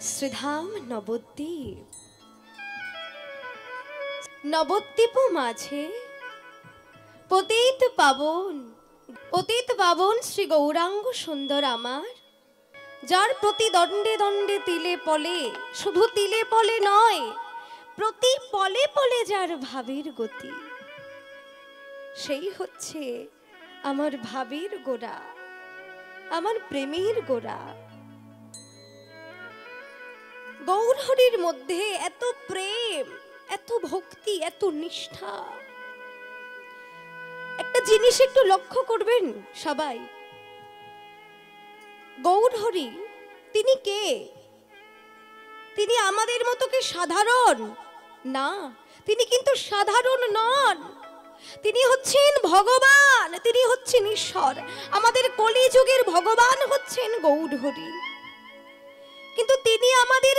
শ্রীধাম নবদ্বীপ। নবদ্বীপ মাঝে পতিত পাবন শ্রী গৌরাঙ্গ সুন্দর আমার, যার প্রতি দণ্ডে দণ্ডে তিলে পলে, শুধু তিলে পলে নয়, প্রতি পলে পলে যার ভাবের গতি, সেই হচ্ছে আমার ভাবের গোড়া, আমার প্রেমের গোড়া। গৌরহরির মধ্যে এত প্রেম, এত ভক্তি, এত নিষ্ঠা। একটা জিনিস একটু লক্ষ্য করবেন সবাই, গৌরহরি তিনি কে? তিনি আমাদের মতো কি সাধারণ? না, তিনি কিন্তু সাধারণ নন। তিনি হচ্ছেন ভগবান, তিনি হচ্ছেন ঈশ্বর। আমাদের কলিযুগের ভগবান হচ্ছেন গৌরহরি। কিন্তু তিনি আমাদের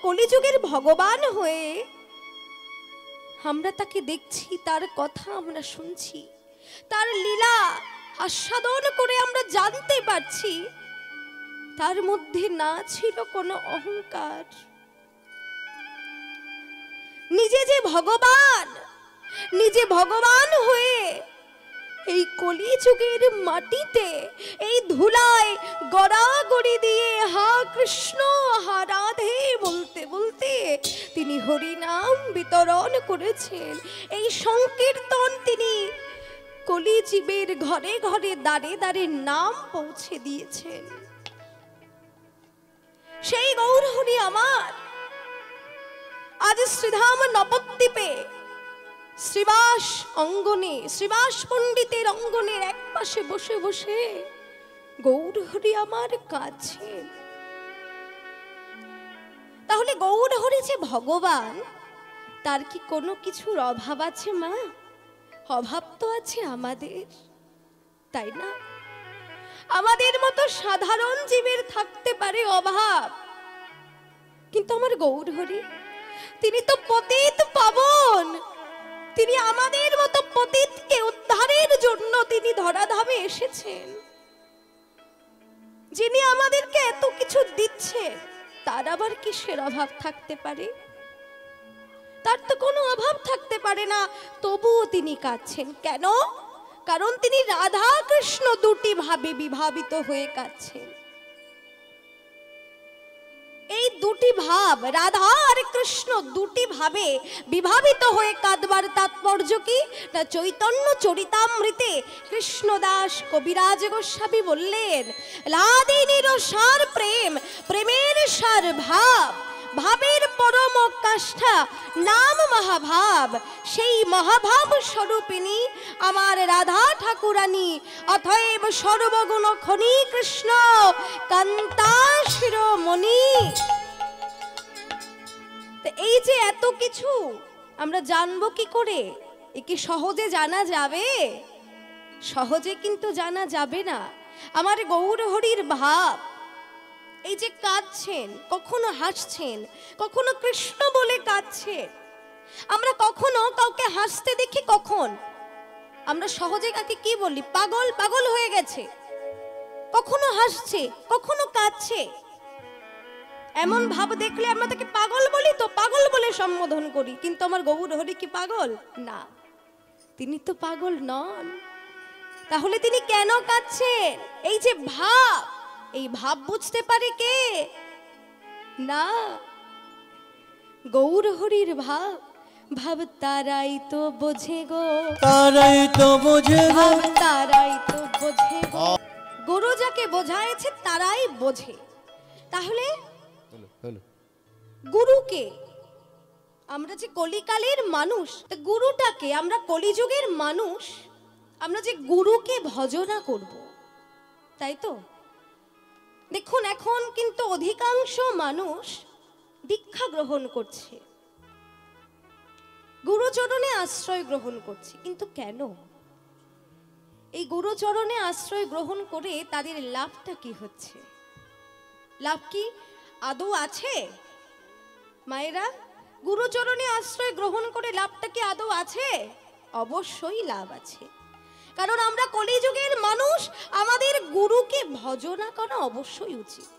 কলিযুগের ভগবান হয়ে আমরা তাকে দেখছি, তার কথা আমরা শুনছি, তার লীলা আস্বাদন করে আমরা জানতে পারছি তার মধ্যে না ছিল কোনো অহংকার। নিজে ভগবান হয়ে এই কলিযুগের মাটিতে, এই ধুলায় গড়াগড়ি দিয়ে হা কৃষ্ণ হা রাধে বলতে বলতে তিনি হরিনাম বিতরণ করেছেন। এই সংকীর্তন তিনি কলিজীবের ঘরে ঘরে দাঁড়ে দাঁড়ে নাম পৌঁছে দিয়েছেন। সেই গৌরহরি আমার আজ শ্রীধাম নবদ্বীপে শ্রীবাস অঙ্গনে, শ্রীবাস পণ্ডিতের অঙ্গনের এক পাশে বসে বসে গৌরহরি আমার কাছেন। তাহলে গৌরহরি যে ভগবান, তার কি কোনো কিছুর অভাব আছে মা? অভাব তো আছে আমাদের, তাই না? আমাদের মতো সাধারণ জীবের থাকতে পারে অভাব, কিন্তু আমার গৌরহরি তিনি তো পতিত পাবন। তিনি আমাদের মতো পতিতকে উদ্ধারের জন্য তিনি ধরাধামে এসেছেন। যিনি আমাদেরকে এত কিছু দিচ্ছেন, তার আবার কিসের অভাব থাকতে পারে? তার তো কোনো অভাব থাকতে পারে না, তবুও তিনি কাঁদছেন কেন? কারণ তিনি রাধা কৃষ্ণ দুটি ভাবে বিভাবিত হয়ে কাঁদছেন। এই দুটি ভাব, রাধা আর কৃষ্ণ দুটি ভাবে বিভাবিত হয়ে কাঁদবার তাৎপর্য কি? না, চৈতন্য চরিতামৃতে কৃষ্ণদাস কবিরাজ গোস্বামী বললেন, লাদিনীর সার প্রেম, প্রেমের সার ভাব, ভাবের পরম কাষ্ঠা নাম মহাভাব। সেই মহাভাব স্বরূপিনী আমার রাধা ঠাকুরানী, অতএব সর্বগুণ খনি কৃষ্ণ কান্তা শিরোমণি। এই যে এত কিছু আমরা জানবো কি করে? এ কি সহজে জানা যাবে? সহজে কিন্তু জানা যাবে না। আমার গৌরহরির ভাব, এই যে কাঁদছেন, কখনো হাসছেন, কখনো কৃষ্ণ বলে কাঁদছেন। আমরা কখনো কাউকে হাসতে দেখি, কখন আমরা সহজে কাকে কি বলি? পাগল, পাগল হয়ে গেছে। কখনো হাসছে, কখনো কাঁদছে। এমন ভাব দেখলে আমরা তাকে পাগল বলি, তো পাগল বলে সম্বোধন করি। কিন্তু আমার গৌরহরি কি পাগল? না, তিনি তো পাগল নন। তাহলে তিনি কেন কাঁদছেন? এই যে ভাব, এই ভাব বুঝতে পারে কে? না, গৌরহরির ভাব, ভাব তারাই তো বোঝে গো, তারাই তো বোঝে গো, ভাব তারাই তো বোঝে গো। গুরু যাকে বোঝাইছে তারাই বোঝে। তাহলে গুরুকে, আমরা যে কলিকালের মানুষ, গুরুটাকে, আমরা কলিযুগের মানুষ, আমরা যে গুরুকে ভজনা করব, তাই তো? দেখুন, এখন কিন্তু অধিকাংশ মানুষ দীক্ষা গ্রহণ করছে, গুরুচরণে আশ্রয় গ্রহণ করছে। কিন্তু কেন? এই গুরুচরণে আশ্রয় গ্রহণ করে তাদের লাভটা কি হচ্ছে? লাভ কি আদৌ আছে? মায়েরা, গুরুচরণে আশ্রয় গ্রহণ করে লাভটা কি আদৌ আছে? অবশ্যই লাভ আছে। কারণ আমরা কলিযুগের মানুষ, আমাদের গুরুকে ভজনা করা অবশ্যই উচিত।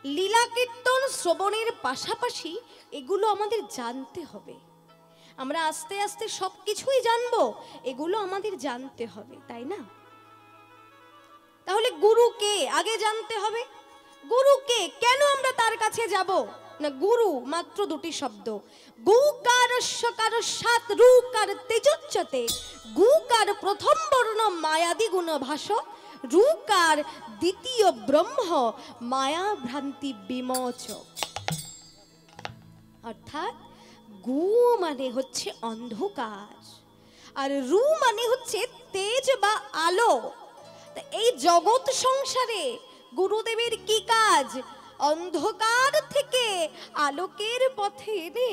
লীলা কীর্তন শ্রবণের পাশাপাশি এগুলো আমাদের জানতে হবে। আমরা আস্তে আস্তে সব কিছুই জানবো, এগুলো আমাদের জানতে হবে, তাই না? তাহলে গুরুকে আগে জানতে হবে। গুরুকে কেন আমরা তার কাছে যাব না? গুরু মাত্র দুটি শব্দ, গুকার সকার সাত রুকার তেজোচ্চতে। গুকার প্রথম বর্ণ মায়াদি গুণ ভাষ, রুকার দ্বিতীয় ব্রহ্ম মায়া ভ্রান্তি বিমোচ। অর্থাৎ গু মানে হচ্ছে অন্ধকার, আর রু মানে হচ্ছে তেজ বা আলো। এই জগৎ সংসারে গুরুদেবের কি কাজ? অন্ধকার থেকে আলোকের পথে এনে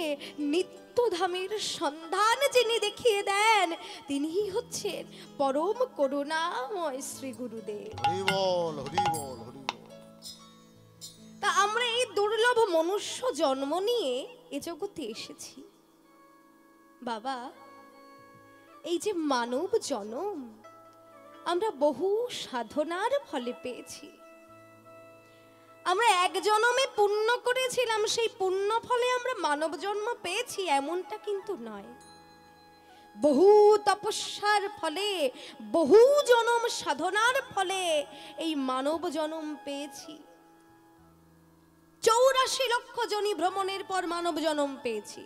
নিত্যধামের সন্ধান যিনি দেখিয়ে দেন, তিনিই হচ্ছেন পরম করুণাময় শ্রী গুরুদেব। হরি বল, হরি বল, হরি বল। তা আমরা এই দুর্লভ মনুষ্য জন্ম নিয়ে এ জগতে এসেছি বাবা। এই যে মানব জন্ম আমরা বহু সাধনার ফলে পেয়েছি। আমরা এক জন্মে পুণ্য করেছিলাম, সেই পুণ্য ফলে আমরা মানব জন্ম পেয়েছি এমনটা কিন্তু নয়। বহু তপস্যার ফলে, বহু জন্ম সাধনার ফলে এই মানব জন্ম পেয়েছি। 84 লক্ষ জনি ভ্রমণের পর মানব জন্ম পেয়েছি।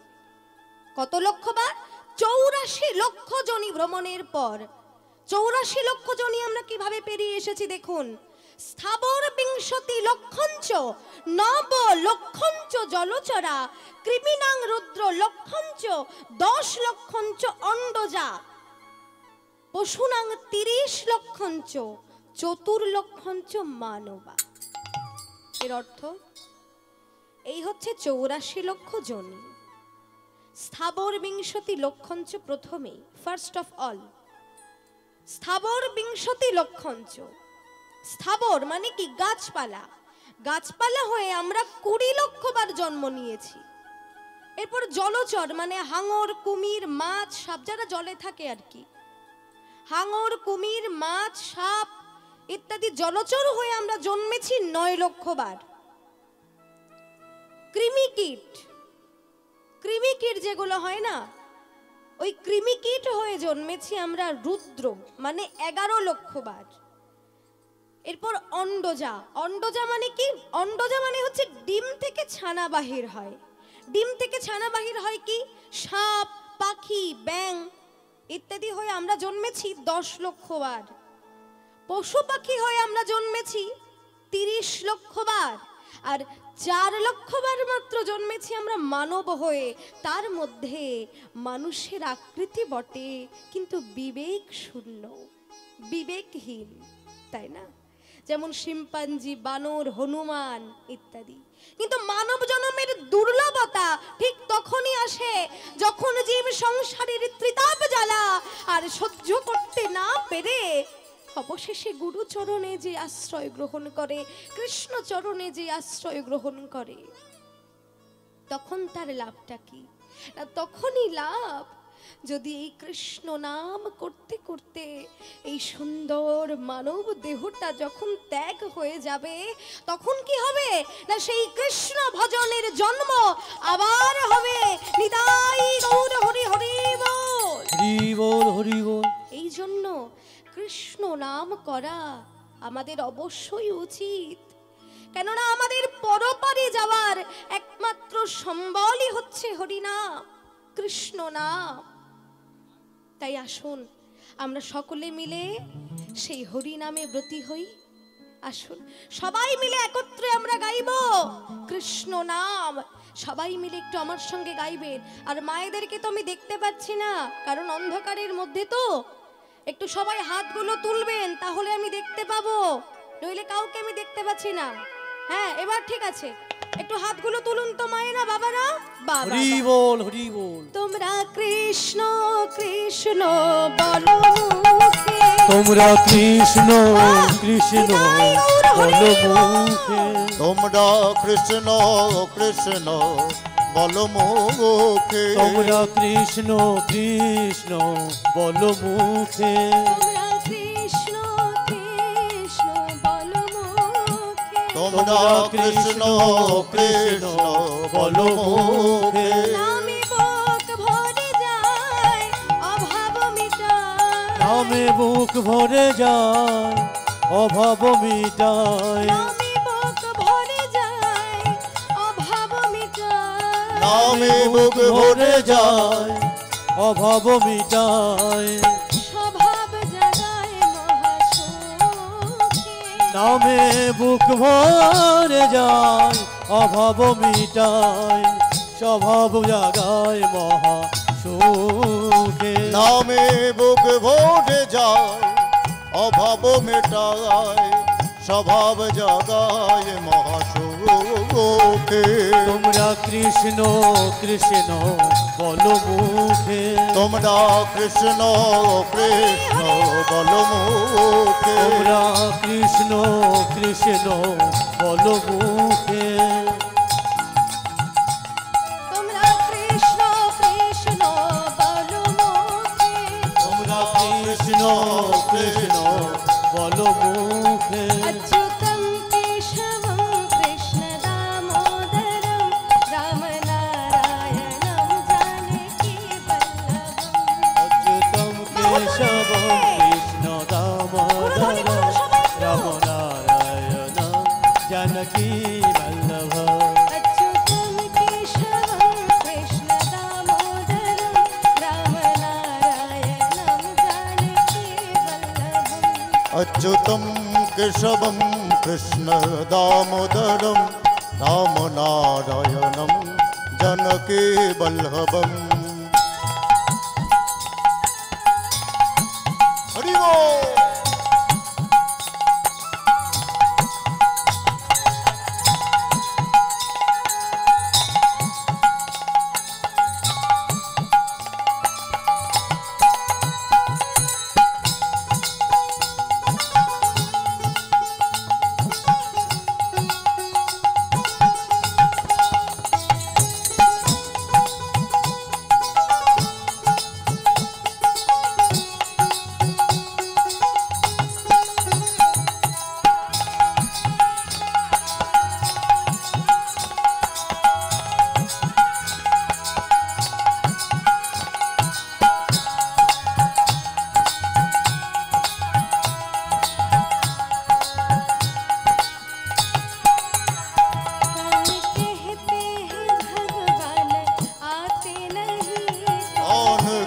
কত লক্ষ বার? 84 লক্ষ জনি ভ্রমণের পর। 84 লক্ষ জনি আমরা কিভাবে পেরিয়ে এসেছি দেখুন। স্থাবর বিংশতি লক্ষঞ্চ নব লক্ষঞ্চ জলচরা, কৃমিনাং রুদ্র লক্ষঞ্চ 10 লক্ষঞ্চ অন্ডজা, পশুনাং 30 লক্ষঞ্চ চতুর্লক্ষঞ্চ মানবা। এর অর্থ এই হচ্ছে 84 লক্ষ জনি। স্থাবর বিংশতি লক্ষঞ্চ প্রথমেই, ফার্স্ট অফ অল স্থাবর বিংশতি লক্ষঞ্চ। স্থাবর মানে কি? গাছপালা। গাছপালা হয়ে আমরা 20 লক্ষ বার জন্ম নিয়েছি। এরপর জলচর মানে হাঙর, কুমির, মাছ, সাপ, যারা জলে থাকে আর কি। হাঙর, কুমির, মাছ, সাপ ইত্যাদি জলচর হয়ে আমরা জন্মেছি 9 লক্ষ বার। কৃমিকীট, কৃমিকীট যেগুলো হয় না, ওই কৃমিকীট হয়ে জন্মেছি আমরা রুদ্র মানে 11 লক্ষ বার। এরপর অন্ডজা। অন্ডজা মানে কি? অন্ডজা মানে হচ্ছে ডিম থেকে ছানা বাহির হয়। ডিম থেকে ছানা বাহির হয় কি? সাপ, পাখি, ব্যাং ইত্যাদি হয়ে আমরা জন্মেছি 10 লক্ষ বার। পশু পাখি হয়ে আমরা জন্মেছি 30 লক্ষ বার। আর 4 লক্ষ বার মাত্র জন্মেছি আমরা মানব হয়ে। তার মধ্যে মানুষের আকৃতি বটে, কিন্তু বিবেক শূন্য, বিবেকহীন, তাই না? যেমন শিম্পাঞ্জি, বানর, হনুমান ইত্যাদি। কিন্তু মানব জন্মের দুর্লভতা ঠিক তখনই আসে যখন জীব সংসারের ত্রিতাপ জ্বালা আর সহ্য করতে না পেরে অবশেষে গুরু চরণে যে আশ্রয় গ্রহণ করে, কৃষ্ণ চরণে যে আশ্রয় গ্রহণ করে, তখন তার লাভটা কি? তখনই লাভ যদি এই কৃষ্ণ নাম করতে করতে এই সুন্দর মানব দেহটা যখন ত্যাগ হয়ে যাবে, তখন কি হবে না সেই কৃষ্ণ ভজনের জন্ম আবার হবে। নিতাই গৌর হরি হরি বল, হরি বল, হরি বল। এই জন্য কৃষ্ণ নাম করা আমাদের অবশ্যই উচিত। কেননা আমাদের পরপারে যাওয়ার একমাত্র সম্বলই হচ্ছে হরিনাম, কৃষ্ণ নাম। তাই আসুন আমরা সকলে মিলে সেই হরি নামে ব্রতী হই। আসুন সবাই মিলে একত্রে আমরা গাইব কৃষ্ণ নাম। সবাই মিলে একটু আমার সঙ্গে গাইবেন। আর মায়েদেরকে তো আমি দেখতে পাচ্ছি না, কারণ অন্ধকারের মধ্যে তো। একটু সবাই হাতগুলো তুলবেন, তাহলে আমি দেখতে পাবো, নইলে কাউকে আমি দেখতে পাচ্ছি না। হ্যাঁ, এবার ঠিক আছে। একটু হাতগুলো তুলুন তো মায়েরা, বাবারা। বাবা হরি বল, হরি বল। তোমরা কৃষ্ণ কৃষ্ণ বলো মুখে, তোমরা কৃষ্ণ কৃষ্ণ বলো মুখে, তোমরা কৃষ্ণ কৃষ্ণ বলো মুখে, তোমরা কৃষ্ণ কৃষ্ণ বলো মুখে, তোমরা কৃষ্ণ কৃষ্ণ বলো মুখে, তোমরা তোমরা কৃষ্ণ কৃষ্ণ বলো মুখে। নামে বুক ভরে যায় অভাব মিটায়, নামে বুক ভরে যায় অভাব মিটায়। নামে বুক ভরে যায় অভাব মিটায়, নামে বুক ভরে যায় অভাব মিটায়। স্বভাব জাগায় মহাসুখে, নামে বুক ভরে যায় অভাব মিটায়। স্বভাব জাগায় মহা সুখে। নামে বুক ভরে যায় অভাব মেটায়, স্বভাব জাগায় মহাসুখে। তোমরা কৃষ্ণ কৃষ্ণ বলো মুখে। তোমরা কৃষ্ণ কৃষ্ণ বলো মুখে। তোমরা কৃষ্ণ কৃষ্ণ বলো মুখে। তোমরা কৃষ্ণ কৃষ্ণ বলো মুখে, তোমরা কৃষ্ণ কৃষ্ণ বলো মুখে। अच्युतं केशवं कृष्ण दामोदरं रामनारायणं जानकी वल्लभम्। अच्युतं केशवं कृष्ण दामोदरं रामनारायणं जानकी वल्लभ। अच्युतं केशवं कृष्ण दामोदरं रामनारायणं जानकी वल्लभम्। अच्युतं केशवं कृष्ण दामोदरं रामनारायणं जानकी वल्लभम्। हरि बोल।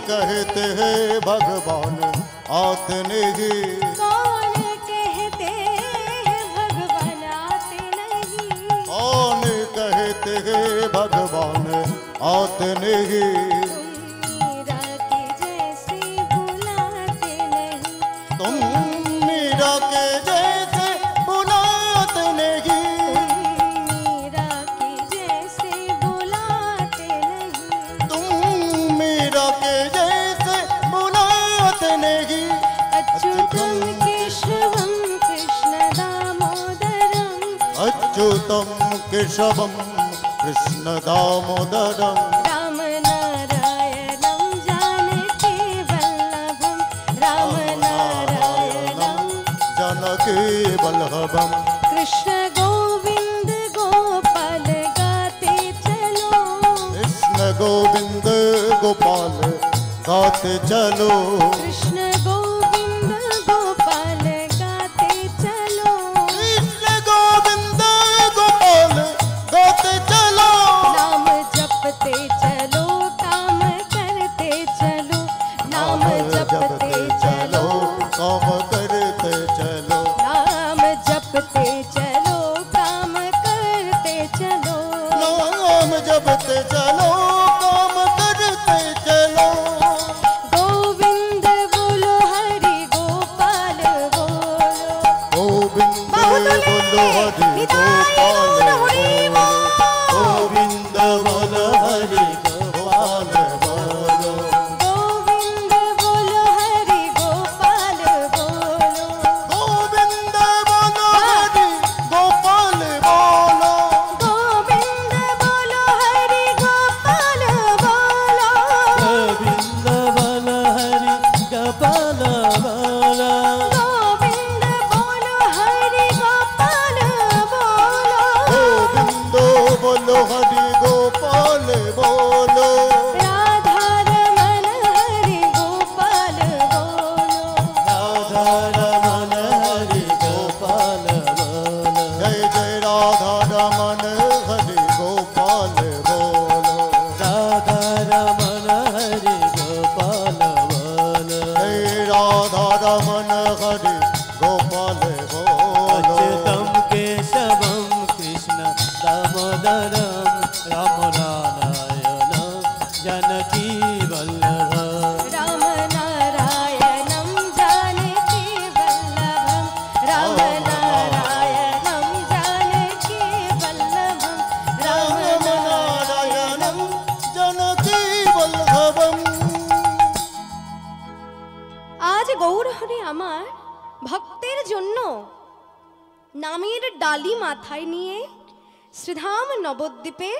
कहते हैं भगवान आते नहीं। कौन कहते हैं भगवान आते नहीं, कौन कहते हैं भगवान आते नहीं। तुम मीरा के जैसे बुलाते नहीं, तुम मीरा के जैसे बुलाते नहीं। अच्युतं केशवं कृष्ण दामोदरं अच्युतं केशवं कृष्ण दामोदरं रामनारायणं जानकी वल्लभं, रामनारायणं जानकी वल्लभम्। कृष्ण गोविंद गोपाल गाते चलो, कृष्ण गोविंद गोपाल गाते चलो। कृष्ण गोविंद गोपाल गाते चलो, कृष्ण गोविंद गोपाल गाते चलो। नाम जपते चलो काम करते चलो, नाम जपते चलो, काम करते चलो। नाम जपते चलो काम करते चलो, नाम जपते चलो काम करते चलो। गोविंद बोलो हरि गोपाल बोलो, गोविंद बोलो हरि गोपाल बोलो। गोविंद बोलो हरि गोपाल बोलो। गोविंद बोलो हरि गोपाल बोलो, गोविंद बोलो हरि गोपाल बोलो। गोविंद बोलो हरि गोपाल বলো হরি গোপাল বলো রাধারমণ হরি গোপাল বলো রাধারমণ হরি গোপাল বলো জয় জয় রাধা রমন হরি গোপাল বলো রাধারমণ হরি গোপাল বলো জয় রাধা রমন হরি গোপাল বলো अच्युतं केशवं कृष्ण दामोदरं रामनारायणं जानकी वल्लभं राम नारायणं जानकी वल्लभं राम नारायणं जानकी वल्लभं राम রামনারায়ণম জনকী বল্লভম। আজ গৌরহরি আমার ভক্তের জন্য নামের ডালি মাথায় নিয়ে শ্রীধাম নবদ্বীপে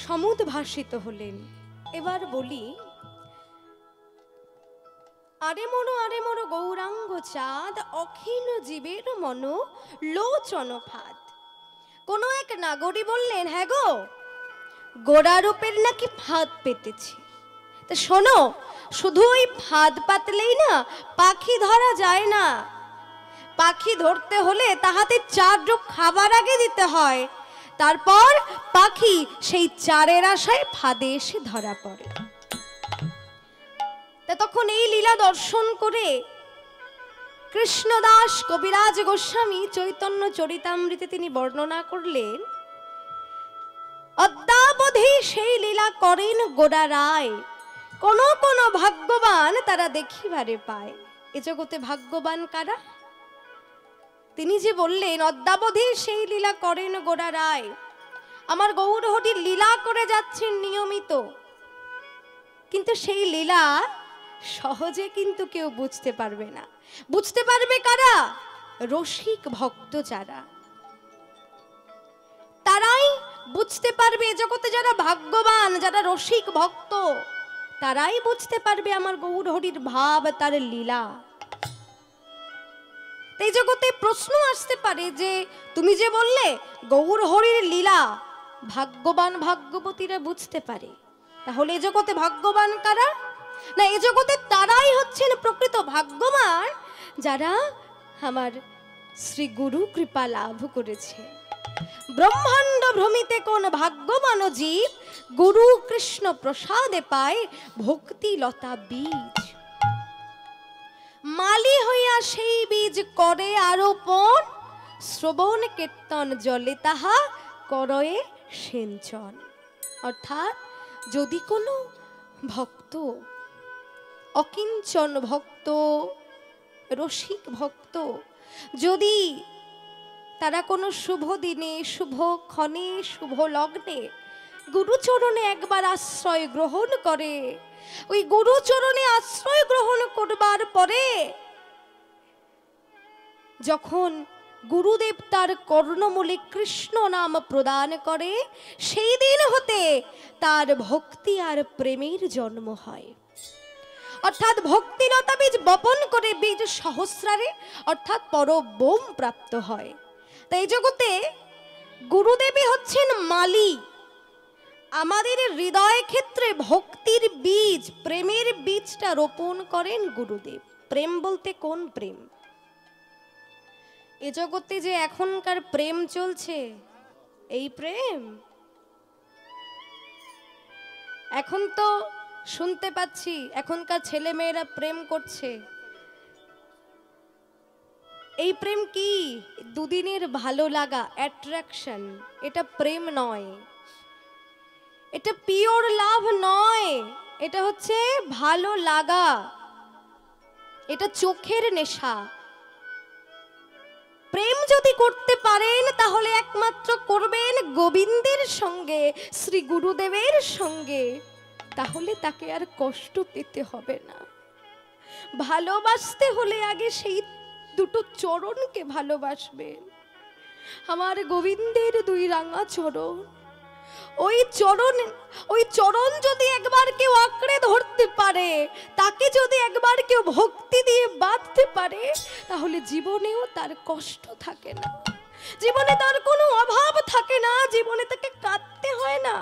সমুদ্ভাসিত হলেন। এবার বলি, আরে মোর গৌরাঙ্গ চাঁদ অখিল জীবের মন লোচন ফাঁদ। কোন এক নাগরী বললেন, হ্যাঁ গো, গোড়ারূপের নাকি ফাঁদ পেতেছি। তা শোনো, শুধু ওই ফাঁদ পাতলেই না পাখি ধরা যায় না। পাখি ধরতে হলে তাহাতে 4 রূপ খাবার আগে দিতে হয়, তারপর পাখি সেই চারের আশায় ফাঁদে এসে ধরা পড়ে। তা তখন এই লীলা দর্শন করে কৃষ্ণদাস কবিরাজ গোস্বামী চৈতন্য চরিতামৃতে তিনি বর্ণনা করলেন, অদ্যাবধি সেই লীলা করেন গোড়া রায়, কোন কোন ভাগ্যবান তারা দেখিবারে পায়। এ জগতে ভাগ্যবান কারা? তিনি যে বললেন অদ্যাবধি সেই লীলা করেন গোড়া রায়, আমার গৌরহরি লীলা করে যাচ্ছেন নিয়মিত, কিন্তু সেই লীলা সহজে কিন্তু কেউ বুঝতে পারবে না। বুঝতে পারবে কারা? রসিক ভক্ত যারা, তারাই বুঝতে পারবে। জগতে যারা ভাগ্যবান, যারা রসিক ভক্ত, তারাই বুঝতে পারবে আমার গৌরহরির ভাব, তার লীলা। এই জগতে প্রশ্ন আসতে পারে যে তুমি যে বললে গৌরহরির লীলা ভাগ্যবান ভাগ্যবতীরা বুঝতে পারে, তাহলে এ জগতে ভাগ্যবান কারা? না, এ জগতে তারাই হচ্ছেন প্রকৃত ভাগ্যবান যারা আমার শ্রী গুরু কৃপা লাভ করেছে। ব্রহ্মাণ্ড ভ্রমিতে কোন ভাগ্যবান জীব গুরু কৃষ্ণ প্রসাদে পায় ভক্তি লতা বীজ। মালি হইয়া সেই বীজ করে আরোপণ, শ্রবণ কীর্তন জলে তাহা করয়ে সিঞ্চন। অর্থাৎ যদি কোনো ভক্ত, অকিঞ্চন ভক্ত, রসিক ভক্ত, যদি তারা কোনো শুভ দিনে, শুভ ক্ষণে, শুভ লগ্নে গুরুচরণে একবার আশ্রয় গ্রহণ করে, ওই গুরুচরণে আশ্রয় গ্রহণ করবার পরে যখন গুরুদেব তার কর্ণমূলে কৃষ্ণ নাম প্রদান করে, সেই দিন হতে তার ভক্তি আর প্রেমের জন্ম হয়। অর্থাৎ ভক্তিলতা বীজ বপন করে বীজ সহস্রারে অর্থাৎ পরব্রহ্ম প্রাপ্ত হয়। তাই এই জগতে গুরুদেবই হচ্ছেন মালি। আমাদের হৃদয় ক্ষেত্রে ভক্তির বীজ, প্রেমের বীজটা রোপণ করেন গুরুদেব। প্রেম বলতে কোন প্রেম? এ জগতে যে এখনকার প্রেম চলছে, এই প্রেম এখন তো শুনতে পাচ্ছি এখনকার ছেলে মেয়েরা প্রেম করছে। এই প্রেম কি? দুদিনের ভালো লাগা, অ্যাট্রাকশন। এটা প্রেম নয়, এটা পিওর লাভ নয়, এটা হচ্ছে ভালো লাগা, এটা চোখের নেশা। প্রেম যদি করতে পারেন তাহলে একমাত্র করবেন গোবিন্দের সঙ্গে, শ্রী গুরুদেবের সঙ্গে, তাহলে তাকে আর কষ্ট পেতে হবে না। ভালোবাসতে হলে আগে সেই দুটো চরণকে ভালোবাসবেন, আমার গোবিন্দের 2 রাঙা চরণ। ওই চরণ যদি একবার কেউ আঁকড়ে ধরতে পারে, তাকে যদি একবার কেউ ভক্তি দিয়ে বাঁধতে পারে, তাহলে জীবনেও তার কষ্ট থাকে না, জীবনে তার কোনো অভাব থাকে না, জীবনে তাকে কাঁদতে না।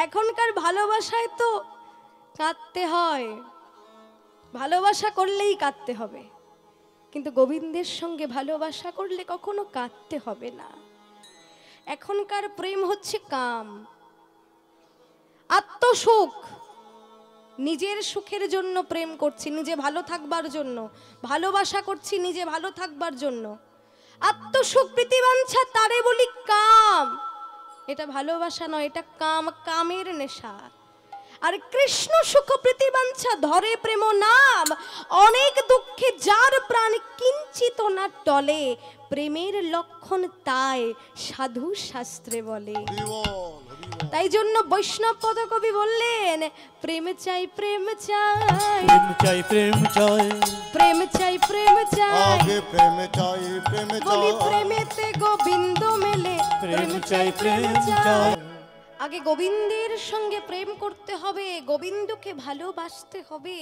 এখনকার ভালোবাসায় তো কাঁদতে হয়, ভালোবাসা করলেই কাঁদতে হবে, কিন্তু গোবিন্দের সঙ্গে ভালোবাসা করলে কখনো কাঁদতে হবে না। এখনকার প্রেম হচ্ছে কাম, আত্মসুখ, নিজের সুখের জন্য প্রেম করছি, নিজে ভালো থাকবার জন্য ভালোবাসা করছি, নিজে ভালো থাকবার জন্য। আত্মসুখ প্রীতিবাঞ্ছা তারে বলি কাম, এটা ভালোবাসা নয়, এটা কাম, কামের নেশা। আর কৃষ্ণ সুখ প্রীতিবাঞ্ছা ধরে প্রেম নাম, অনেক দুঃখে যার প্রাণ কিঞ্চিত না টলে, প্রেমের লক্ষণ তাই সাধু শাস্ত্রে বলে। তাই জন্য বৈষ্ণব পদকবি বললেন, প্রেম চাই প্রেম চাই, প্রেম চাই প্রেম চাই, প্রেম চাই প্রেম চাই, আগে প্রেম চাই প্রেম বলি চাই, প্রেমেতে গোবিন্দ মেলে। প্রেম চাই প্রেম চাই। আগে গোবিন্দের সঙ্গে প্রেম করতে হবে, গোবিন্দকে ভালোবাসতে হবে।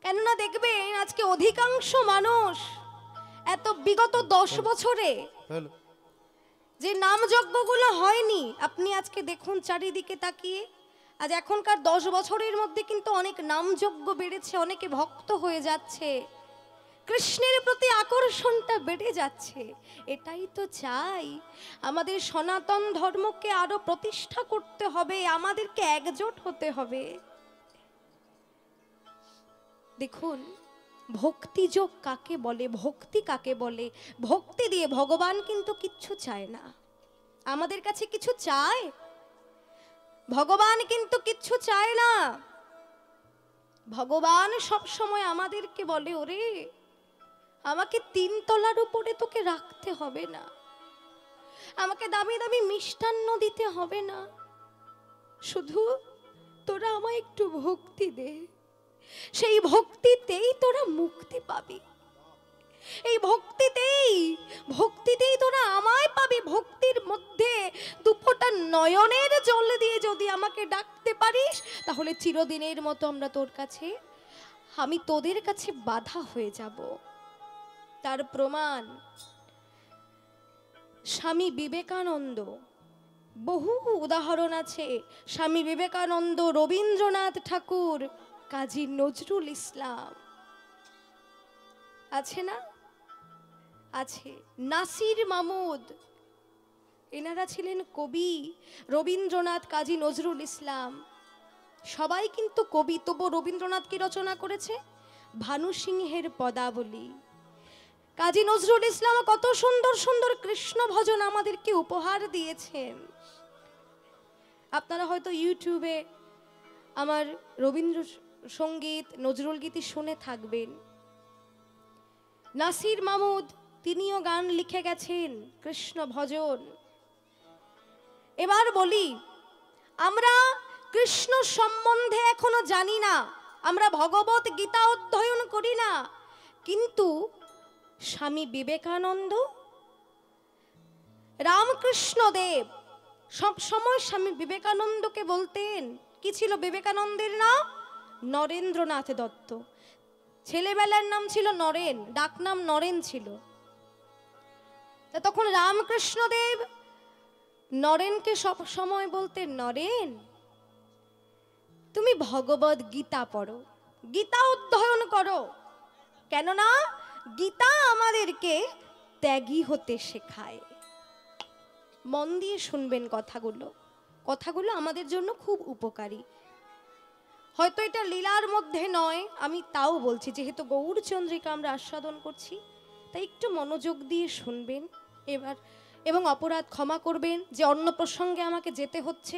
কেননা দেখবেন আজকে অধিকাংশ মানুষ এত বিগত 10 বছরে হ্যালো, যে নাম যজ্ঞগুলো হয়নি, আপনি আজকে দেখুন চারিদিকে তাকিয়ে, আজ এখনকার 10 বছরের মধ্যে কিন্তু অনেক নাম যজ্ঞ বেড়েছে, অনেকে ভক্ত হয়ে যাচ্ছে, কৃষ্ণের প্রতি আকর্ষণটা বেড়ে যাচ্ছে। এটাই তো চাই, আমাদের সনাতন ধর্মকে আরো প্রতিষ্ঠা করতে হবে, আমাদেরকে একজোট হতে হবে। দেখুন ভক্তিযোগ কাকে বলে, ভক্তি কাকে বলে? ভক্তি দিয়ে ভগবান কিন্তু কিচ্ছু চায় না, আমাদের কাছে কিছু চায়? ভগবান কিন্তু কিচ্ছু চায় না। ভগবান সব সময় আমাদেরকে বলে, ওরে আমাকে 3 তলার উপরে তোকে রাখতে হবে না, আমাকে দামি দামি মিষ্টান্ন দিতে হবে না, শুধু তোরা আমায় একটু ভক্তি দে, সেই ভক্তিতেই তোরা মুক্তি পাবি, এই ভক্তিতেই তোরা আমায় পাবি। ভক্তির মধ্যে 2 ফোঁটা নয়নের জল দিয়ে যদি আমাকে ডাকতে পারিস, তাহলে চিরদিনের মতো আমি তোদের কাছে বাধা হয়ে যাব। তার প্রমাণ স্বামী বিবেকানন্দ, বহু উদাহরণ আছে। স্বামী বিবেকানন্দ, রবীন্দ্রনাথ ঠাকুর, কাজী নজরুল ইসলাম, আছে না? আছে। নাসির মাহমুদ, এনারা ছিলেন কবি। রবীন্দ্রনাথ, কাজী নজরুল ইসলাম সবাই কিন্তু কবি। তবু রবীন্দ্রনাথ কি রচনা করেছে? ভানু সিংহের পদাবলী। কাজী নজরুল ইসলাম কত সুন্দর সুন্দর কৃষ্ণ ভজন আমাদেরকে উপহার দিয়েছেন। আপনারা হয়তো ইউটিউবে আমার রবীন্দ্র সঙ্গীত, নজরুল গীতি শুনে থাকবেন। নাসির মাহমুদ তিনিও গান লিখে গেছেন, কৃষ্ণ ভজন। এবার বলি, আমরা কৃষ্ণ সম্বন্ধে এখনো জানি না, আমরা ভগবত গীতা অধ্যয়ন করি না, কিন্তু স্বামী বিবেকানন্দ, রামকৃষ্ণ দেব সব সময় স্বামী বিবেকানন্দকে বলতেন, কি ছিল বিবেকানন্দের নাম? নরেন্দ্রনাথ দত্ত। ছেলেবেলার নাম ছিল নরেন, ডাকনাম নরেন ছিল। তখন রামকৃষ্ণ দেব নরেনকে সব সময় বলতেন, নরেন তুমি ভগবত গীতা পড়ো, গীতা অধ্যয়ন করো, কেননা গীতা আমাদেরকে ত্যাগী হতে শেখায়। মন দিয়ে শুনবেন কথাগুলো, কথাগুলো আমাদের জন্য খুব উপকারী। হয়তো এটা লীলার মধ্যে নয়, আমি তাও বলছি, যেহেতু গৌরচন্দ্রিকা আমরা আস্বাদন করছি, তাই একটু মনোযোগ দিয়ে শুনবেন এবার, এবং অপরাধ ক্ষমা করবেন যে অন্য প্রসঙ্গে আমাকে যেতে হচ্ছে।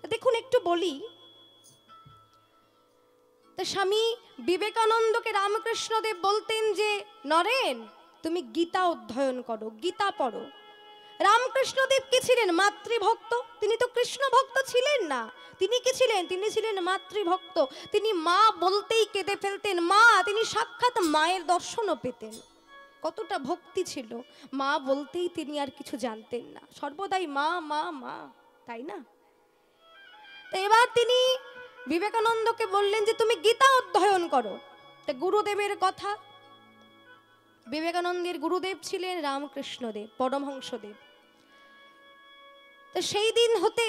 দেখুন একটু বলি, তা স্বামী বিবেকানন্দকে রামকৃষ্ণ দেব বলতেন যে নরেন তুমি গীতা অধ্যয়ন করো, গীতা পড়ো। রামকৃষ্ণদেব কি ছিলেন? মাতৃভক্ত। তিনি তো কৃষ্ণ ভক্ত ছিলেন না, তিনি কি ছিলেন? তিনি ছিলেন মাতৃভক্ত। তিনি মা বলতেই কেঁদে ফেলতেন, মা, তিনি সাক্ষাৎ মায়ের দর্শনও পেতেন। কতটা ভক্তি ছিল, মা বলতেই তিনি আর কিছু জানতেন না, সর্বদাই মা মা মা, তাই না? তো এবার তিনি বিবেকানন্দকে বললেন যে তুমি গীতা অধ্যয়ন করো। তা গুরুদেবের কথা, বিবেকানন্দের গুরুদেব ছিলেন রামকৃষ্ণদেব, পরমহংসদেব। তো সেই দিন হতে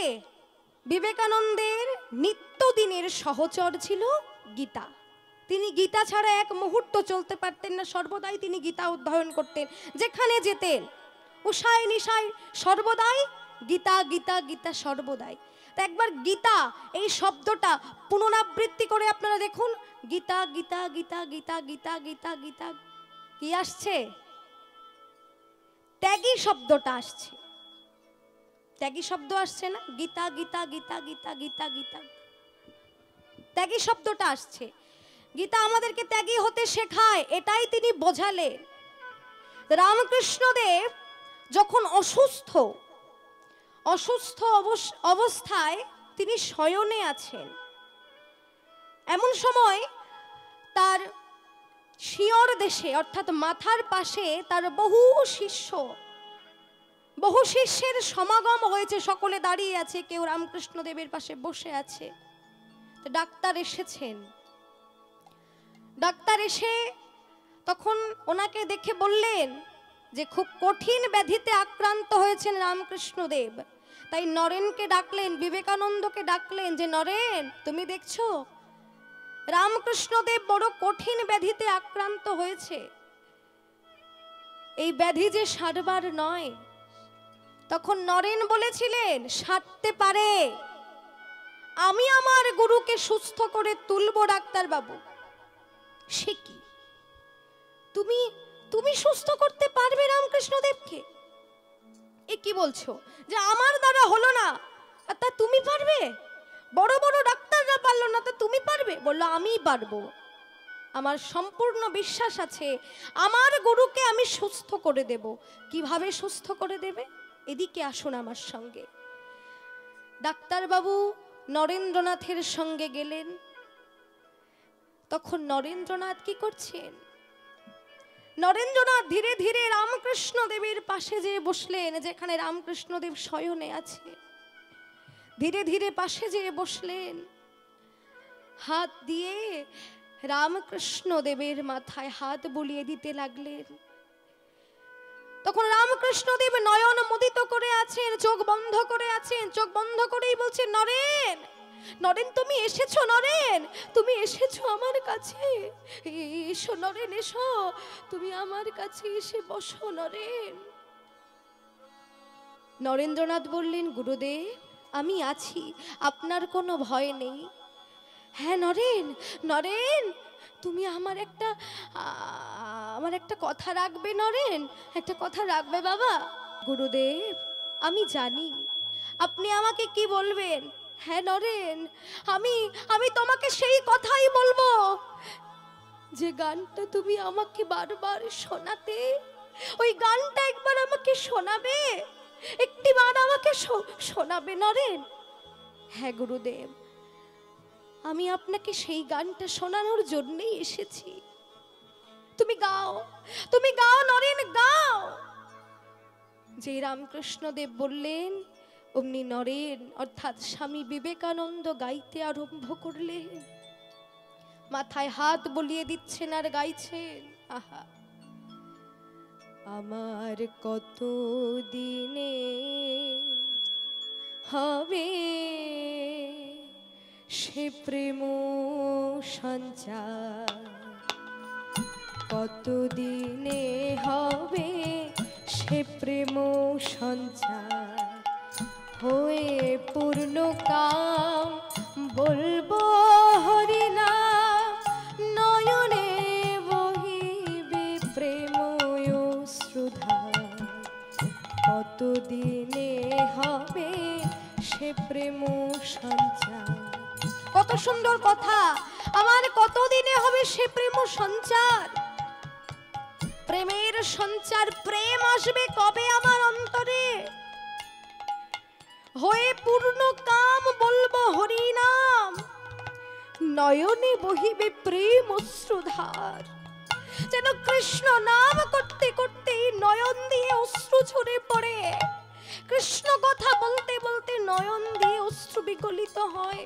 বিবেকানন্দের নিত্যদিনের সহচর ছিল গীতা। তিনি গীতা ছাড়া এক মুহূর্ত চলতে পারতেন না, সর্বদাই তিনি গীতা অধ্যয়ন করতেন। যেখানে যেতেন উষায় নিশায় সর্বদাই গীতা গীতা গীতা সর্বদাই। তো একবার গীতা এই শব্দটা পুনরাবৃত্তি করে আপনারা দেখুন, গীতা গীতা গীতা গীতা গীতা গীতা গীতা, কি আসছে? ত্যাগী শব্দটা আসছে। ত্যাগী শব্দ আসছে না? গীতা গীতা গীতা গীতা গীতা গীতা, ত্যাগী শব্দটা আসছে। গীতা আমাদেরকে ত্যাগী হতে শেখায়, এটাই তিনি বোঝালেন। রামকৃষ্ণদেব যখন অসুস্থ অবস্থায় তিনি শয়নে আছেন, এমন সময় তার শিয়র দেশে অর্থাৎ মাথার পাশে তার বহু শিষ্যের সমাগম হয়েছে। সকলে দাঁড়িয়ে আছে, কেউ রামকৃষ্ণদেবের পাশে বসে আছে। তো ডাক্তার এসেছেন। ডাক্তার এসে তখন ওনাকে দেখে বললেন যে খুব কঠিন ব্যাধিতে আক্রান্ত হয়েছেন রামকৃষ্ণদেব। তাই নরেনকে ডাকলেন, বিবেকানন্দকে ডাকলেন যে নরেন, তুমি দেখছো রামকৃষ্ণদেব বড় কঠিন ব্যাধিতে আক্রান্ত হয়েছে, এই ব্যাধি যে সারবার নয়। তখন নরেন বলেছিলেন, সারতে পারে, আমি আমার গুরুকে সুস্থ করে তুলবো ডাক্তার বাবু। সে কি, তুমি সুস্থ করতে পারবে রামকৃষ্ণদেবকে? এ কি বলছো যে আমার দ্বারা হলো না, তা তুমি পারবে? বড় বড় ডাক্তাররা পারলো না, তা তুমি পারবে? বললো আমি পারবো, আমার সম্পূর্ণ বিশ্বাস আছে, আমার গুরুকে আমি সুস্থ করে দেব। কিভাবে সুস্থ করে দেবে? এদিকে আসুন আমার সঙ্গে। ডাক্তারবাবু নরেন্দ্রনাথের সঙ্গে গেলেন। তখন নরেন্দ্রনাথ কি করছেন? নরেন্দ্রনাথ ধীরে ধীরে রামকৃষ্ণ দেবের পাশে যেয়ে বসলেন, যেখানে রামকৃষ্ণদেব শয়নে আছে। ধীরে ধীরে পাশে যেয়ে বসলেন, হাত দিয়ে রামকৃষ্ণ দেবের মাথায় হাত বুলিয়ে দিতে লাগলেন। তখন রামকৃষ্ণদেব নয়ন মুদিত করে আছেন, চোখ বন্ধ করে আছেন। চোখ বন্ধ করেই বলছেন, নরেন, নরেন তুমি এসেছো, নরেন তুমি এসেছো আমার কাছে, এসো নরেন, এসো, তুমি আমার কাছে এসে বসো নরেন। নরেন্দ্রনাথ বললেন, গুরুদেব আমি আছি, আপনার কোনো ভয় নেই। হ্যাঁ নরেন, নরেন তুমি আমার একটা কথা রাখবে নরেন, একটা কথা রাখবে বাবা। গুরুদেব আমি জানি আপনি আমাকে কি বলবেন। হ্যাঁ নরেন, আমি তোমাকে সেই কথাই বলবো যে গানটা তুমি আমাকে বারবার শোনাতে, ওই গানটা একবার আমাকে শোনাবে, একটিবার আমাকে শোনাবে নরেন। হ্যাঁ গুরুদেব, আমি আপনাকে সেই গানটা শোনানোর জন্যই এসেছি। তুমি গাও, তুমি গাও নরেন, গাও। যে রামকৃষ্ণদেব বললেন, অমনি নরেন অর্থাৎ স্বামী বিবেকানন্দ গাইতে আরম্ভ করলেন। মাথায় হাত বলিয়ে দিচ্ছেন আর গাইছেন, আহা আমার কত দিনে হবে সে প্রেম সঞ্চার, কতদিনে হবে সে প্রেম সঞ্চার, হয়ে পূর্ণ কাম বলবো হরিনাম, নয়নে বহিবে প্রেম অশ্রুধার, কতদিনে হবে সে প্রেম সঞ্চার। কত সুন্দর কথা, আমার কতদিনে হবে সে প্রেম সঞ্চার। প্রেমের সঞ্চার, প্রেম আসবে কবে আমার অন্তরে, হয়ে পূর্ণ কাম বলবো হরিনাম, নয়নে বহিবে প্রেম অশ্রুধার। যেন কৃষ্ণ নাম করতে করতে নয়ন দিয়ে অশ্রু ঝরে পড়ে, কৃষ্ণ কথা বলতে বলতে নয়ন দিয়ে অশ্রু বিগলিত হয়।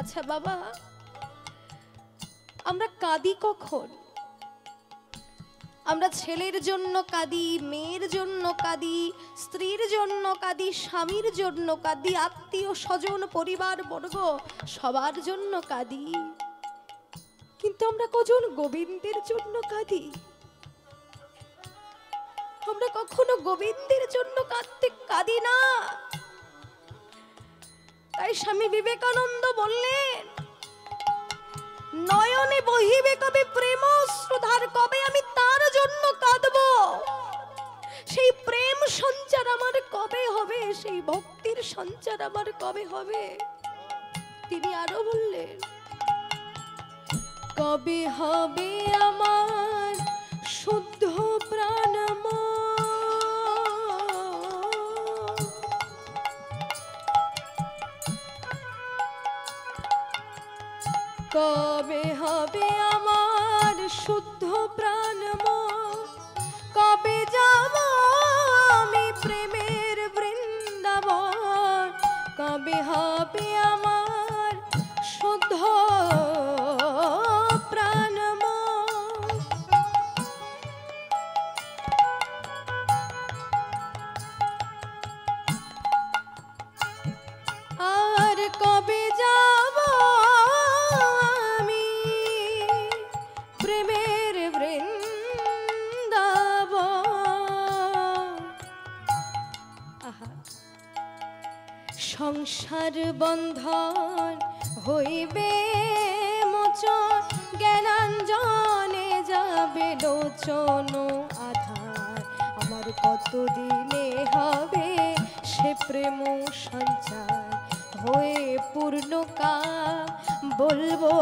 আচ্ছা বাবা, আমরা কাঁদি কখন? আমরা ছেলের জন্য কাঁদি, মেয়ের জন্য কাঁদি, স্ত্রীর জন্য কাঁদি, স্বামীর জন্য কাঁদি, আত্মীয় স্বজন পরিবার বর্গ সবার জন্য কাঁদি, কিন্তু আমরা কজন গোবিন্দের জন্য কাঁদি? আমরা কখনো গোবিন্দের জন্য কাঁদি না। তাই স্বামী বিবেকানন্দ বললেন, নয়নে বহিবে কবে প্রেম শ্রুধার, কবে আমি তার জন্য কাঁদব, সেই প্রেম সঞ্চার আমার কবে হবে, সেই ভক্তির সঞ্চার আমার কবে হবে? তিনি আরো বললেন, কবে হবে আমার শুদ্ধ প্রাণময়, কবে হবে আমার শুদ্ধ প্রাণময়, কবে যাব আমি প্রেমের বৃন্দাবন, কবে হবে আমার শুদ্ধ প্রাণময়। আর কবে যাব আমি প্রেমের বৃন্দাবন। আহা, সংসার বন্ধন হইবে মোচন, জ্ঞানাঞ্জনে যাবে লোচন আধার, আমার কতদিনে হবে সে প্রেম সঞ্চার, হয়ে পূর্ণকাম বলবো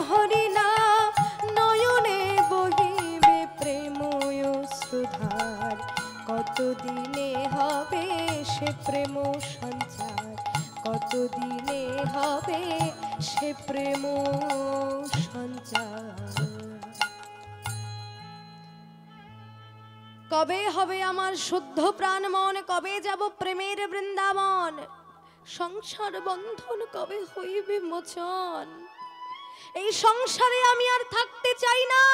হরিনাম, নয়নে বহিবে প্রেম শ্রুধার, কতদিনে হবে সে প্রেম সঞ্চার, কতদিনে হবে সে প্রেম সঞ্চার। কবে হবে আমার শুদ্ধ প্রাণ মন, কবে যাব প্রেমের বৃন্দাবন, সংসার বন্ধন কবে হইবে মোচন। এই সংসারে আমি আর থাকতে চাই না,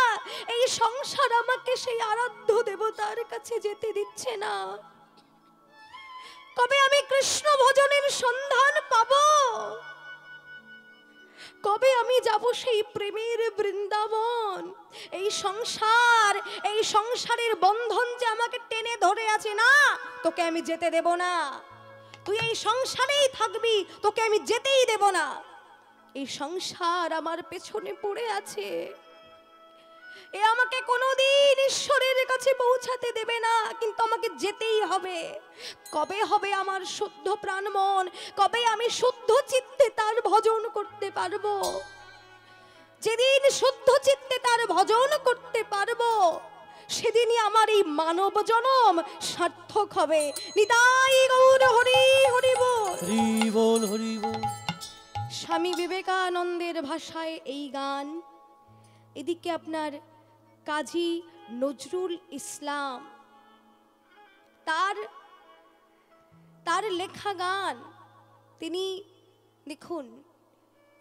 এই সংসার আমাকে সেই আরাধ্য দেবতার কাছে যেতে দিচ্ছে না। কবে আমি কৃষ্ণ ভজনের সন্ধান পাবো, কবে আমি যাব সেই প্রেমের বৃন্দাবন। এই সংসার, এই সংসারের বন্ধন যে আমাকে টেনে ধরে আছে, না তোকে আমি যেতে দেব না, তুই এই সংসারেই থাকবি, তোকে আমি যেতেই দেব না। এই সংসার আমার পেছনে পড়ে আছে, এ আমাকে কোনোদিন ঈশ্বরের কাছে পৌঁছাতে দেবে না, কিন্তু আমাকে যেতেই হবে। কবে হবে আমার শুদ্ধ প্রাণ মন, কবে আমি শুদ্ধ চিত্তে তার ভজন করতে পারবো? যেদিন শুদ্ধ চিত্তে তার ভজন করতে পারবো, সেদিনই আমার এই মানব জনম সার্থক হবে। নিতাই গৌর হরি হরি বল, হরি বল, হরি বল। স্বামী বিবেকানন্দের ভাষায় এই গান। এদিকে আপনার কাজী নজরুল ইসলাম, তার লেখা গান। তিনি দেখুন,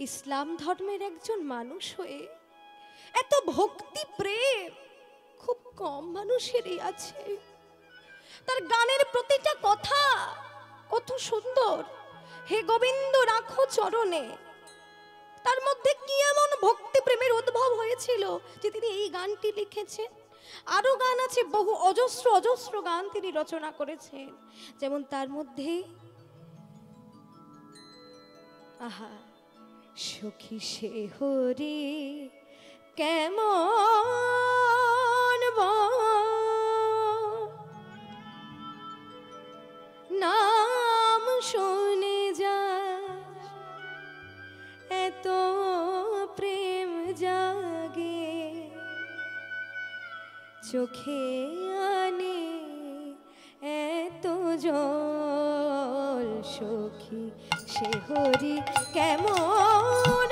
ইসলাম ধর্মের একজন মানুষ হয়ে এত ভক্তি প্রেম খুব কম মানুষেরই আছে। তার গানের প্রতিটা কথা কত সুন্দর। হে গোবিন্দ রাখো চরণে, তার মধ্যে কি এমন ভক্তি প্রেমের উদ্ভব হয়েছিল যে তিনি এই গানটি লিখেছেন। আরো গান আছে, বহু অজস্র অজস্র গান তিনি রচনা করেছেন। যেমন তার মধ্যে আহা, সখী সে হরি কেমন নাম শুনে যা এত প্রেম জাগে, চোখে আনে এত জল, সখী সে হরি কেমন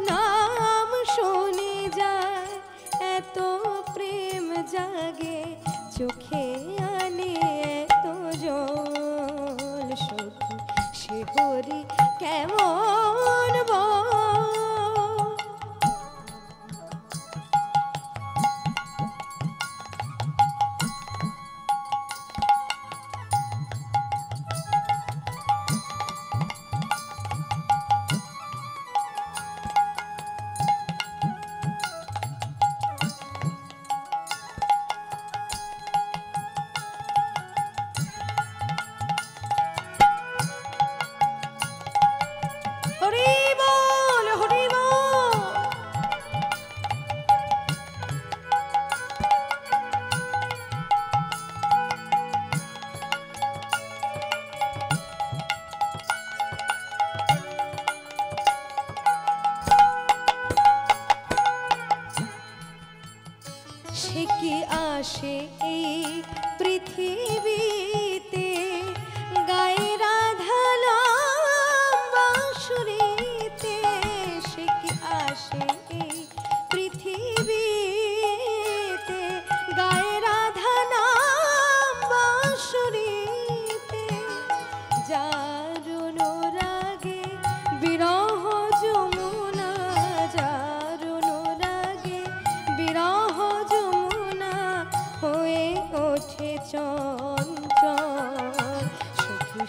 নাম শুনে যায় এত প্রেম জাগে, চোখে আনে এত জল, সখী সে হরি কেমন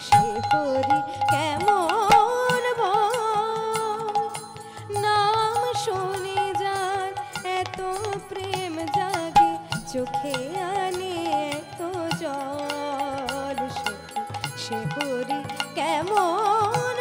সে হরি কেমন নাম শুনে যার এত প্রেম জাগে চোখে আনে এত জল সে হরি কেমন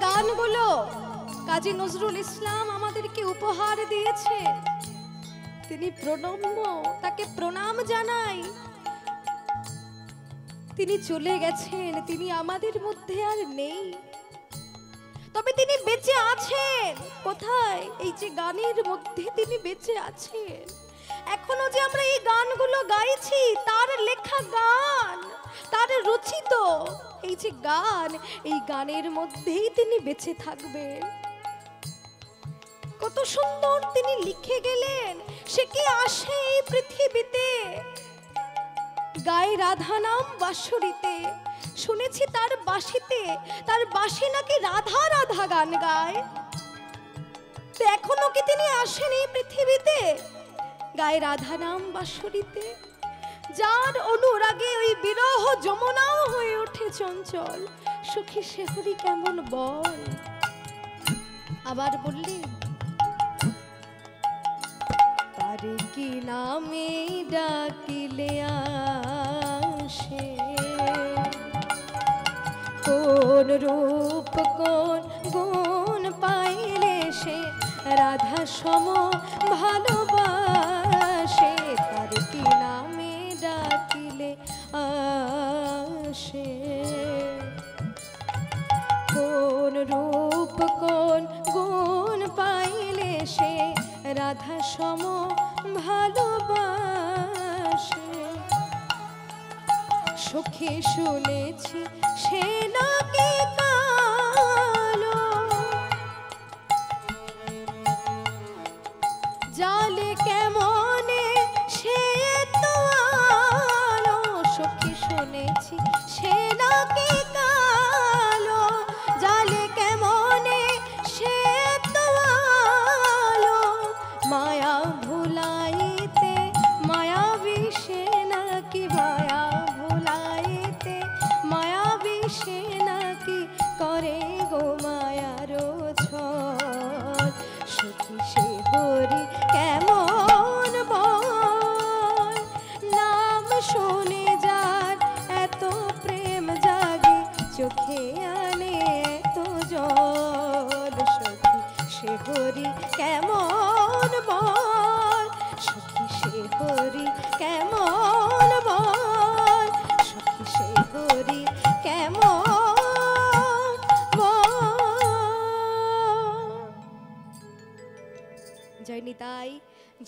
গানগুলো কাজী নজরুল ইসলাম আমাদেরকে উপহার দিয়েছে, তিনি প্রণম্য, তাকে প্রণাম জানাই। তিনি চলে গেছেন, তিনি আমাদের মধ্যে আর নেই, তবে তিনি বেঁচে আছেন। কোথায়? এই যে গানের মধ্যে তিনি বেঁচে আছেন। এখনো যে আমরা এই গানগুলো গাইছি, তার লেখা গান, তার রচিত এই যে গান, এই গানের মধ্যেই তিনি বেঁচে থাকবেন। কত সুন্দর তিনি লিখে গেলেন। সে কি আসে এই পৃথিবীতে, গায়ে রাধা নাম বাঁশরীতে। শুনেছি তার বাঁশিতে, তার বাঁশি নাকি রাধা রাধা গান গায়। তো এখনো কি তিনি আসেন এই পৃথিবীতে গায়ে রাধা নাম বাঁশরীতে? যার অনুরাগে ওই বিরহ যমুনাও হয়ে ওঠে চঞ্চল, সুখী সে হরি কেমন বল। আবার বললেন, তারে কি নামে ডাকিলে আসে, কোন রূপ কোন গুণ পাইলে সে রাধা সম ভালোবাসে। তারে কি নামে ডাকিলে আসে, কোন রূপ কোন গুণ পাইলে সে রাধা সম ভালোবাসে। সখী শুনেছি সে নাকি কালো, জালে কেমনে সে তো আলো। সখী শুনেছি সে নাকি কালো, জালে কেমনে সে তো আলো। মায়া ভুলাইতে মায়া বিষে নাকি, মায়া ভুলাইতে মায়া বিষে নাকি করে গো মায়ার ছল। সখী সে হরি কেমন বল, নাম শুনে যার এত প্রেম জাগে চোখে আনে এত জল। সখী সে হরি কেমন বল, সখী সে হরি কেমন বল, সখী সে হরি কেমন বল। জয় নিতাই,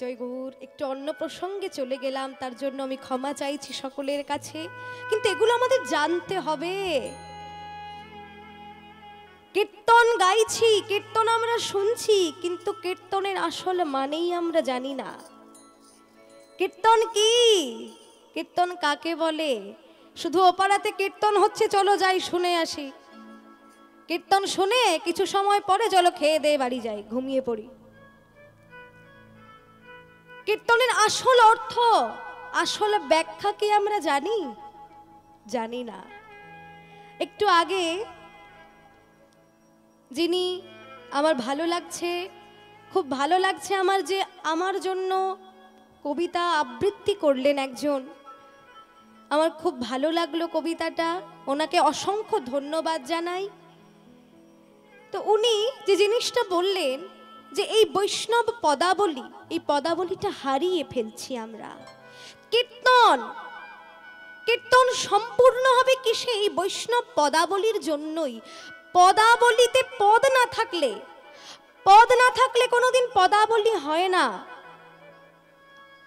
জয় গৌর। একটু অন্য প্রসঙ্গে চলে গেলাম, তার জন্য আমি ক্ষমা চাইছি সকলের কাছে, কিন্তু এগুলো আমাদের জানতে হবে। কীর্তন গাইছি, কীর্তন আমরা শুনছি, কিন্তু কীর্তনের আসল মানেই আমরা জানি না। কীর্তন কি? কীর্তন কাকে বলে? শুধু ওপারাতে কীর্তন হচ্ছে, চলো যাই শুনে আসি। কীর্তন শুনে কিছু সময় পরে চলো খেয়ে দিয়ে বাড়ি যাই, ঘুমিয়ে পড়ি। কীর্তনের আসল অর্থ, আসল ব্যাখ্যা কি আমরা জানি? জানি না। একটু আগে যিনি আমার ভালো লাগছে, খুব ভালো লাগছে আমার, যে আমার জন্য কবিতা আবৃত্তি করলেন একজন, আমার খুব ভালো লাগলো কবিতাটা, ওনাকে অসংখ্য ধন্যবাদ জানাই। তো উনি যে জিনিসটা বললেন, যে এই বৈষ্ণব পদাবলী, এই পদাবলীটা হারিয়ে ফেলছি আমরা। কীর্তন, কীর্তন সম্পূর্ণ হবে কিসে? এই বৈষ্ণব পদাবলীর জন্যই। পদাবলীতে পদ না থাকলে, পদ না থাকলে কোনোদিন পদাবলী হয় না।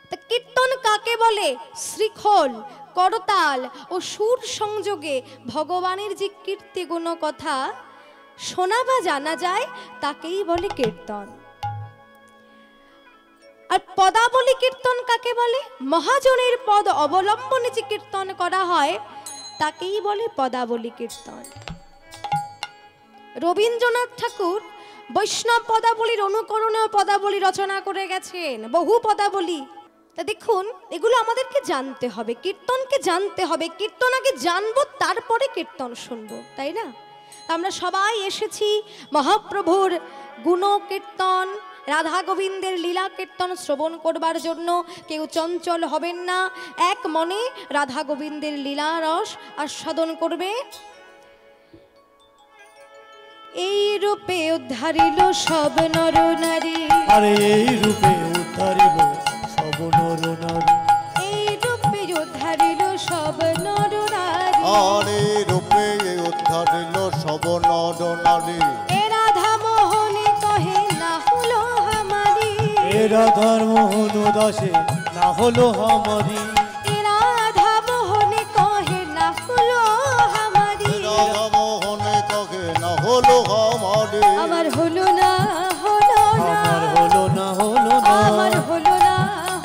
তা কীর্তন কাকে বলে? শৃখল, করতাল ও সুর সংযোগে ভগবানের যে কীর্তি গুণ কথা শোনা বা জানা যায় তাকেই বলে কীর্তন। আর পদাবলী কীর্তন কাকে বলে? মহাজনের পদ অবলম্বনে যে কীর্তন করা হয় তাকেই বলে পদাবলী কীর্তন। রবীন্দ্রনাথ ঠাকুর বৈষ্ণব পদাবলীর অনুকরণে পদাবলী রচনা করে গেছেন, বহু পদাবলী। তা দেখুন, এগুলো আমাদেরকে জানতে হবে, কীর্তনকে জানতে হবে। কীর্তন আগে জানবো, তারপরে কীর্তন শুনবো, তাই না? আমরা সবাই এসেছি মহাপ্রভুর গুণ কীর্তন, রাধা গোবিন্দের লীলা কীর্তন শ্রবণ করবার জন্য। কেউ চঞ্চল হবেন না, এক মনে রাধা গোবিন্দের লীলা রস আস্বাদন করবে। এই রূপে উদ্ধারিল সব নর নারী, আরে এই রূপে উদ্ধারিল সব নর নারী, এই রূপে উদ্ধারিল সব নর নারী, আর এই রূপে উদ্ধারিল সব নর নারী। এ রাধা মোহনে কহে না হলো আমারি, এ রাধার মোহন দাসে না হলো আমারি, এ রাধা মোহনে কহে না হলো আমারি, রাধা মোহনে কহে না হলো আমারে। আমার হলো না, হলো না, আমার হলো না, হলো না, আমার হলো না,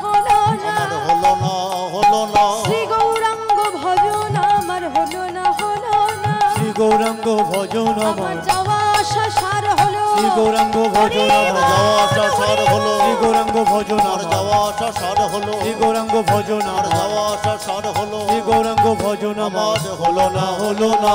হলো না, আমার হলো না, হলো না। শ্রী গৌরাঙ্গ ভজন আমার হলো না, হলো না, শ্রী গৌরাঙ্গ ভজন আমার আমার, যাওয়া আসা সার হলো, শ্রী গৌরাঙ্গ ভজন আমার আমার, যাওয়া আসা সার হলো, শ্রী গৌরাঙ্গ ভজন আমার আমার, যাওয়া আসা সার হলো, শ্রী গৌরাঙ্গ ভজন আমার আমার, যাওয়া আসা সার হলো। শ্রী গৌরাঙ্গ ভজন আমার, আমার হলো না, হলো না।